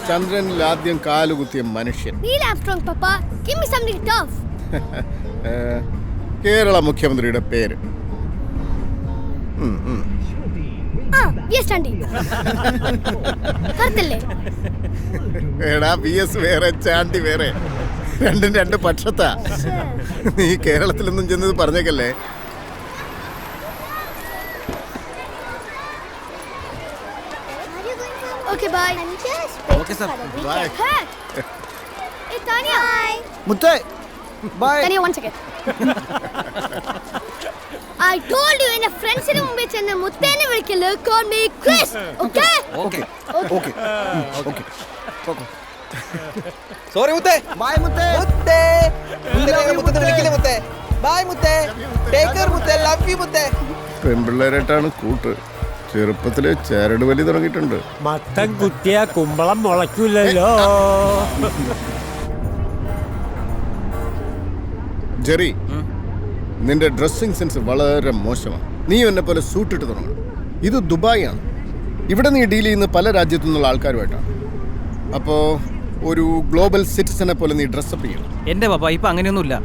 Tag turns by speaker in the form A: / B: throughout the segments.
A: ചന്ദ്രനിൽ ആദ്യം കാലുകുത്തിയ മനുഷ്യൻ.
B: നീൽ ആംസ്ട്രോങ് പപ്പ. Give me something tough.
A: Kerala മുഖ്യമന്ത്രിയുടെ പേര്.
B: VS ചാണ്ടി. കറക്റ്റല്ലേ?
A: എടാ VS വേറെ ചാണ്ടി വേറെ, രണ്ടും രണ്ട് പക്ഷത്താ. നീ കേരളത്തിലൊന്നും ചെന്നത് പറഞ്ഞേക്കല്ലേ.
B: Okay, bye.
C: Okay, sir.
A: Bye.
B: Hey. Hey, Tanya. Bye.
C: മുത്തേ by.
B: Tanya, 1 second. I told you എന്റെ ഫ്രണ്ട്സിന് മുമ്പിൽ ചെന്ന് മുത്തേനെ വിളിക്കല്. Call me Chris. Okay?
C: Okay okay okay. Sorry മുത്തേ. ബൈ മുത്തേ. മുത്തേ മുത്തേ വിളിക്കില്ലേ മുത്തേ. ബൈ മുത്തേ. ടേക്ക് കെയർ മുത്തേ. ലവ് യു മുത്തേ.
A: പെൺപിള്ളേരായിട്ടാണ് കൂട്ട്. ചെറുപ്പത്തിലെ ചരട് വലി തുടങ്ങിയിട്ടുണ്ട്.
D: മത്തൻ കുത്തിയ കുമ്പളം മുളയ്ക്കൂലല്ലോ.
A: ജെറി, നിന്റെ ഡ്രസ്സിംഗ് സെൻസ് വളരെ മോശമാണ്. നീ എന്നെ പോലെ സൂട്ടിട്ട് തുടങ്ങണം. ഇത് ദുബായ് ആണ്. ഇവിടെ നീ ഡീൽ ചെയ്യുന്ന പല രാജ്യത്തു നിന്നുള്ള ആൾക്കാരുമായിട്ടാണ്. അപ്പോൾ ഒരു ഗ്ലോബൽ സിറ്റിസനെ പോലെ നീ ഡ്രസ്സപ്പ് ചെയ്യണം.
E: എൻ്റെ പപ്പ ഇപ്പം അങ്ങനെയൊന്നുമില്ല.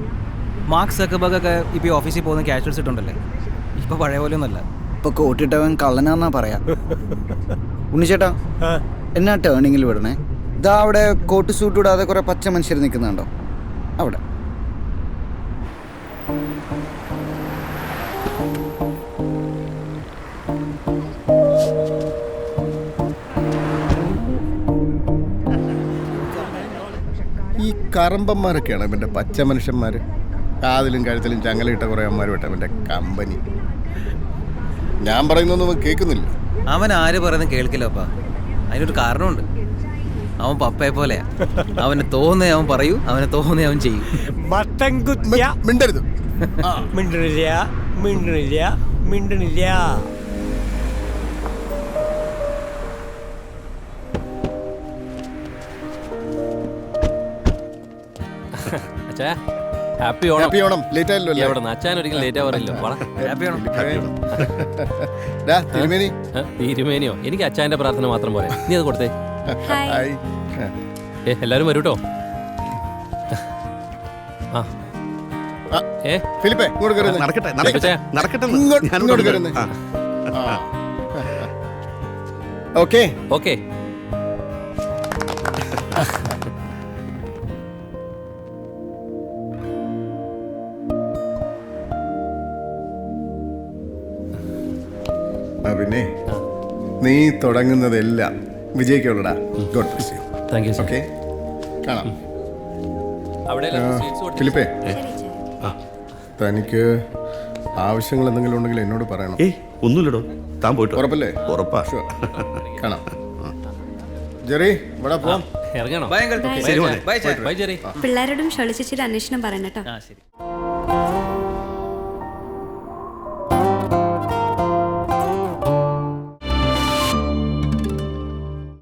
E: മാർക്ക് സക്കർബർഗ് ഒക്കെ ഇപ്പോൾ ഓഫീസിൽ പോകുന്ന കാഷ്വൽസ് ഇട്ടുണ്ടല്ലേ. ഇപ്പോൾ പഴയ പോലെ ഒന്നുമല്ല.
C: ഇപ്പൊ കോട്ടിട്ടവൻ കള്ളനാന്നാ പറയാ. ഉണ്ണിച്ചേട്ടാ എന്നാ ടേണിങ്ങിൽ വിടണേ. ഇതാ അവിടെ കോട്ട് സൂട്ട് ഇടാതെ കുറെ പച്ച മനുഷ്യർ നിൽക്കുന്നുണ്ടോ അവിടെ.
A: ഈ കറമ്പന്മാരൊക്കെയാണ് ഇവൻ്റെ പച്ച മനുഷ്യന്മാർ. കാതിലും കഴുത്തിലും ചങ്ങലയിട്ട കുറേ അമ്മമാരുമായിട്ട് അവൻ്റെ കമ്പനി. ഞാൻ പറയുന്നൊന്നും കേൾക്കുന്നില്ല.
E: അവൻ ആര് പറയുന്നത് കേൾക്കില്ല പപ്പ. അതിനൊരു കാരണമുണ്ട്. അവൻ പപ്പയെ പോലെയാ. അവന് തോന്നേ അവൻ പറയൂ, അവനെ തോന്നേ അവൻ ചെയ്യും.
D: മത്തൻ കുത്തിയ
A: മിണ്ടരുത്.
D: മിണ്ടണില്ല മിണ്ടണില്ല മിണ്ടണില്ല.
F: Happy Onam.
A: Happy Onam. Late ആയല്ലോ അല്ലേ?
F: എവിടെ അച്ഛൻ ഒരിക്കലും ലേറ്റ് ആവാറില്ലോ.
A: തിരുമേനി.
F: തിരുമേനിയോ? എനിക്ക് അച്ഛൻ്റെ പ്രാർത്ഥന മാത്രം പോരെ. നീ അത് കൊടുത്തേ.
A: ഹായ്.
F: എല്ലാവരും വരൂട്ടോ.
A: ഫിലിപ്പേ ഇങ്ങോട്ട് കയറുന്നേ. ഇങ്ങോട്ട് കയറുന്നേ. Okay
F: okay.
A: പിന്നെ നീ തുടങ്ങുന്നതെല്ലാം വിജയിക്കുള്ളടാ. God bless you.
F: Thank you.
A: Okay, കാണാം.
F: അവിടെ
A: ഫിലിപ്പേ, തനിക്ക് ആവശ്യങ്ങൾ എന്തെങ്കിലും ഉണ്ടെങ്കിൽ എന്നോട് പറയണം.
G: ഒന്നുമില്ലടോ, താൻ പോയിട്ട്
A: ഉറപ്പല്ലേ?
G: ഉറപ്പാ.
A: കാണാം. ജെറി, ഇവിടെ പോവാം.
F: ഇറങ്ങണോ?
E: Bye uncle.
F: Bye Jerry.
H: പിള്ളേരോടും ഷോളി ചേച്ചിയുടെ അന്വേഷണം പറയണം കേട്ടോ.
E: ശരി.